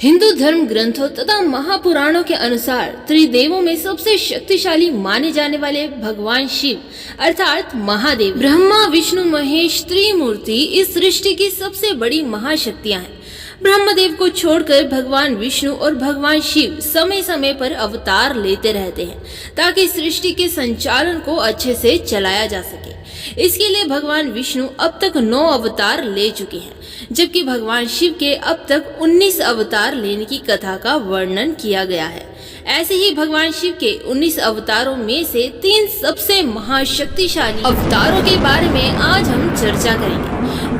हिंदू धर्म ग्रंथों तथा महापुराणों के अनुसार त्रिदेवों में सबसे शक्तिशाली माने जाने वाले भगवान शिव अर्थात महादेव ब्रह्मा विष्णु महेश त्रिमूर्ति इस सृष्टि की सबसे बड़ी महाशक्तियां हैं। ब्रह्मदेव को छोड़कर भगवान विष्णु और भगवान शिव समय समय पर अवतार लेते रहते हैं ताकि सृष्टि के संचालन को अच्छे से चलाया जा सके। इसके लिए भगवान विष्णु अब तक 9 अवतार ले चुके हैं, जबकि भगवान शिव के अब तक 19 अवतार लेने की कथा का वर्णन किया गया है। ऐसे ही भगवान शिव के 19 अवतारों में से 3 सबसे महाशक्तिशाली अवतारों के बारे में आज हम चर्चा करेंगे।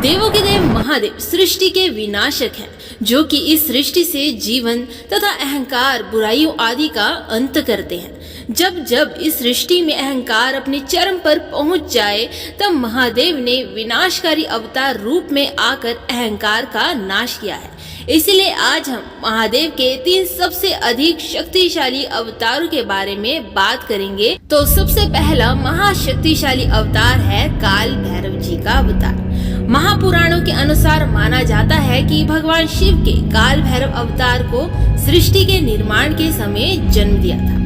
देवों के देव महादेव सृष्टि के विनाशक हैं, जो कि इस सृष्टि से जीवन तथा अहंकार बुराइयों आदि का अंत करते हैं। जब जब इस सृष्टि में अहंकार अपने चरम पर पहुंच जाए, तब महादेव ने विनाशकारी अवतार रूप में आकर अहंकार का नाश किया है। इसलिए आज हम महादेव के 3 सबसे अधिक शक्तिशाली अवतारों के बारे में बात करेंगे। तो सबसे पहला महाशक्तिशाली अवतार है काल भैरव जी का अवतार। महापुराणों के अनुसार माना जाता है कि भगवान शिव के काल भैरव अवतार को सृष्टि के निर्माण के समय जन्म दिया था।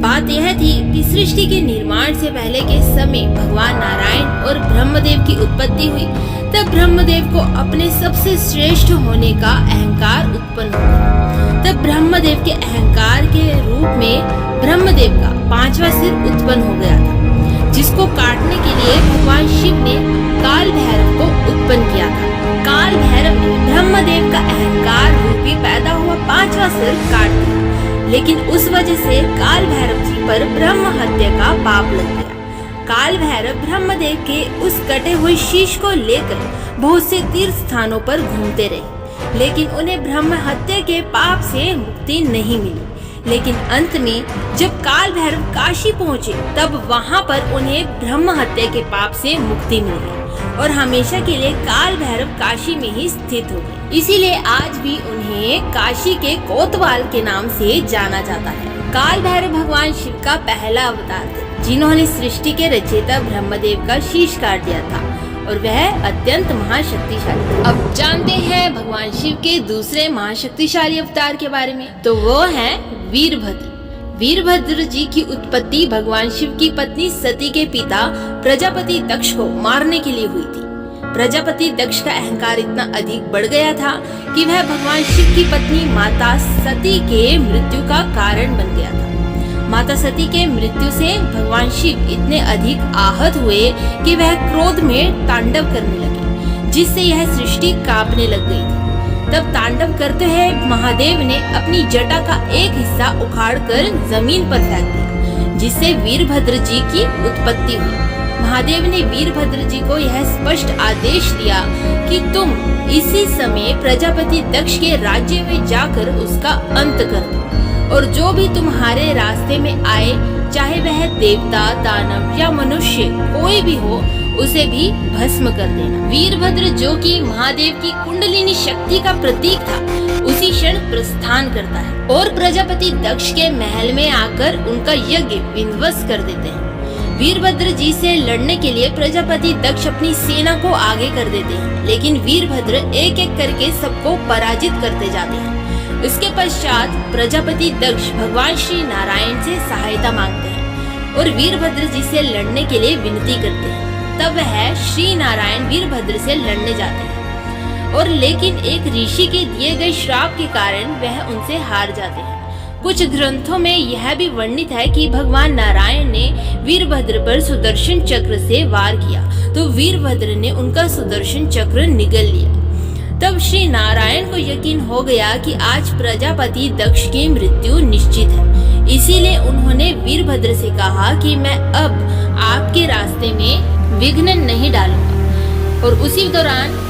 बात यह थी कि सृष्टि के निर्माण से पहले के समय भगवान नारायण और ब्रह्मदेव की उत्पत्ति हुई। तब ब्रह्मदेव को अपने सबसे श्रेष्ठ होने का अहंकार उत्पन्न हो गया। तब ब्रह्मदेव के अहंकार के रूप में ब्रह्मदेव का 5वां सिर उत्पन्न हो गया था, जिसको काटने के लिए भगवान शिव ने काल भैरव को उत्पन्न किया था। काल भैरव ने ब्रह्मदेव का अहंकार रूपी पैदा हुआ 5वां सिर काट दिया, लेकिन उस वजह से काल भैरव जी पर ब्रह्म हत्या का पाप लग गया। काल भैरव ब्रह्मदेव के उस कटे हुए शीश को लेकर बहुत से तीर्थ स्थानों पर घूमते रहे, लेकिन उन्हें ब्रह्म हत्या के पाप से मुक्ति नहीं मिली। लेकिन अंत में जब काल भैरव काशी पहुँचे, तब वहाँ पर उन्हें ब्रह्म हत्या के पाप से मुक्ति मिल गई और हमेशा के लिए काल भैरव काशी में ही स्थित हो गए। इसीलिए आज भी उन्हें काशी के कोतवाल के नाम से जाना जाता है। काल भैरव भगवान शिव का पहला अवतार थे, जिन्होंने सृष्टि के रचयिता ब्रह्मदेव का शीश काट दिया था और वह अत्यंत महाशक्तिशाली था। अब जानते हैं भगवान शिव के दूसरे महाशक्तिशाली अवतार के बारे में। तो वो है वीरभद्र। वीरभद्र जी की उत्पत्ति भगवान शिव की पत्नी सती के पिता प्रजापति दक्ष को मारने के लिए हुई थी। प्रजापति दक्ष का अहंकार इतना अधिक बढ़ गया था कि वह भगवान शिव की पत्नी माता सती के मृत्यु का कारण बन गया था। माता सती के मृत्यु से भगवान शिव इतने अधिक आहत हुए कि वह क्रोध में तांडव करने लगे, जिससे यह सृष्टि कांपने लग गई थी। तब तांडव करते हुए महादेव ने अपनी जटा का एक हिस्सा उखाड़कर जमीन पर फेंक दिया, जिससे वीरभद्र जी की उत्पत्ति हुई। महादेव ने वीरभद्र जी को यह स्पष्ट आदेश दिया कि तुम इसी समय प्रजापति दक्ष के राज्य में जाकर उसका अंत कर दो, और जो भी तुम्हारे रास्ते में आए, चाहे वह देवता, दानव या मनुष्य कोई भी हो, उसे भी भस्म कर देना। वीरभद्र, जो कि महादेव की कुंडलिनी शक्ति का प्रतीक था, उसी क्षण प्रस्थान करता है और प्रजापति दक्ष के महल में आकर उनका यज्ञ विध्वंस कर देते हैं। वीरभद्र जी से लड़ने के लिए प्रजापति दक्ष अपनी सेना को आगे कर देते हैं, लेकिन वीरभद्र एक एक करके सबको पराजित करते जाते हैं। इसके पश्चात प्रजापति दक्ष भगवान श्री नारायण से सहायता मांगते हैं और वीरभद्र जी से लड़ने के लिए विनती करते हैं। तब वह श्री नारायण वीरभद्र से लड़ने जाते हैं, और लेकिन एक ऋषि के दिए गए श्राप के कारण वह उनसे हार जाते हैं। कुछ ग्रंथों में यह भी वर्णित है कि भगवान नारायण ने वीरभद्र पर सुदर्शन चक्र से वार किया, तो वीरभद्र ने उनका सुदर्शन चक्र निगल लिया। तब श्री नारायण को यकीन हो गया कि आज प्रजापति दक्ष की मृत्यु निश्चित है। इसीलिए उन्होंने वीरभद्र से कहा कि मैं अब आपके रास्ते में विघ्न नहीं डालूंगा, और उसी दौरान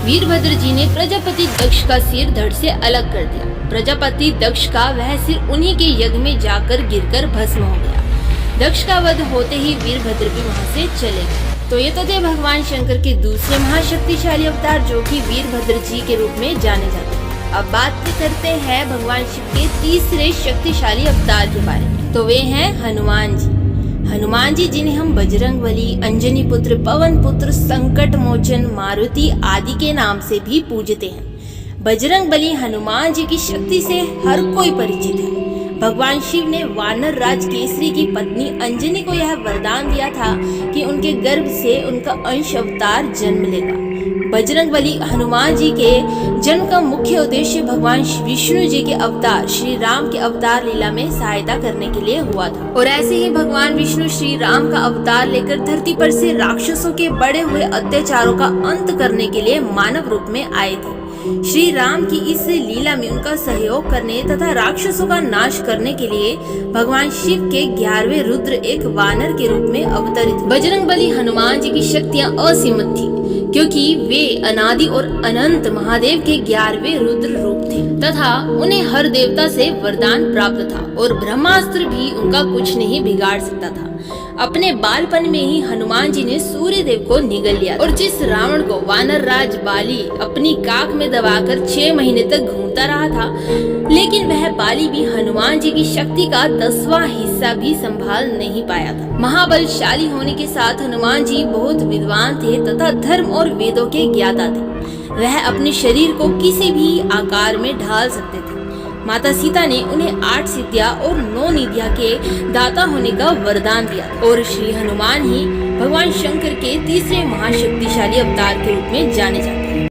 वीरभद्र जी ने प्रजापति दक्ष का सिर धड़ से अलग कर दिया। प्रजापति दक्ष का वह सिर उन्हीं के यज्ञ में जाकर गिरकर भस्म हो गया। दक्ष का वध होते ही वीरभद्र भी वहां से चले गए। तो ये तो थे भगवान शंकर के दूसरे महाशक्तिशाली अवतार, जो कि वीरभद्र जी के रूप में जाने जाते हैं। अब बात करते हैं भगवान शिव के तीसरे शक्तिशाली अवतार के बारे में। तो वे हैं हनुमान जी। हनुमान जी, जिन्हें हम बजरंगबली, अंजनी पुत्र, पवन पुत्र, संकट मोचन, मारुति आदि के नाम से भी पूजते हैं। बजरंग बली हनुमान जी की शक्ति से हर कोई परिचित है। भगवान शिव ने वानर राज केसरी की पत्नी अंजनी को यह वरदान दिया था कि उनके गर्भ से उनका अंश अवतार जन्म लेगा। बजरंग बली हनुमान जी के जन्म का मुख्य उद्देश्य भगवान विष्णु जी के अवतार श्री राम के अवतार लीला में सहायता करने के लिए हुआ था। और ऐसे ही भगवान विष्णु श्री राम का अवतार लेकर धरती पर से राक्षसों के बढ़े हुए अत्याचारों का अंत करने के लिए मानव रूप में आए थे। श्री राम की इस लीला में उनका सहयोग करने तथा राक्षसों का नाश करने के लिए भगवान शिव के 11वें रुद्र एक वानर के रूप में अवतरित। बजरंग बली हनुमान जी की शक्तियां असीमित थी, क्योंकि वे अनादि और अनंत महादेव के 11वें रुद्र रूप थे तथा उन्हें हर देवता से वरदान प्राप्त था और ब्रह्मास्त्र भी उनका कुछ नहीं बिगाड़ सकता था। अपने बालपन में ही हनुमान जी ने सूर्य देव को निगल लिया और जिस रावण को वानर राज बाली अपनी काख में दबाकर 6 महीने तक घूमता रहा था, लेकिन वह बाली भी हनुमान जी की शक्ति का 10वां हिस्सा भी संभाल नहीं पाया था। महाबलशाली होने के साथ हनुमान जी बहुत विद्वान थे तथा धर्म और वेदों के ज्ञाता थे। वह अपने शरीर को किसी भी आकार में ढाल सकते थे। माता सीता ने उन्हें 8 सिद्धियां और 9 निधियां के दाता होने का वरदान दिया और श्री हनुमान ही भगवान शंकर के तीसरे महाशक्तिशाली अवतार के रूप में जाने जाते हैं।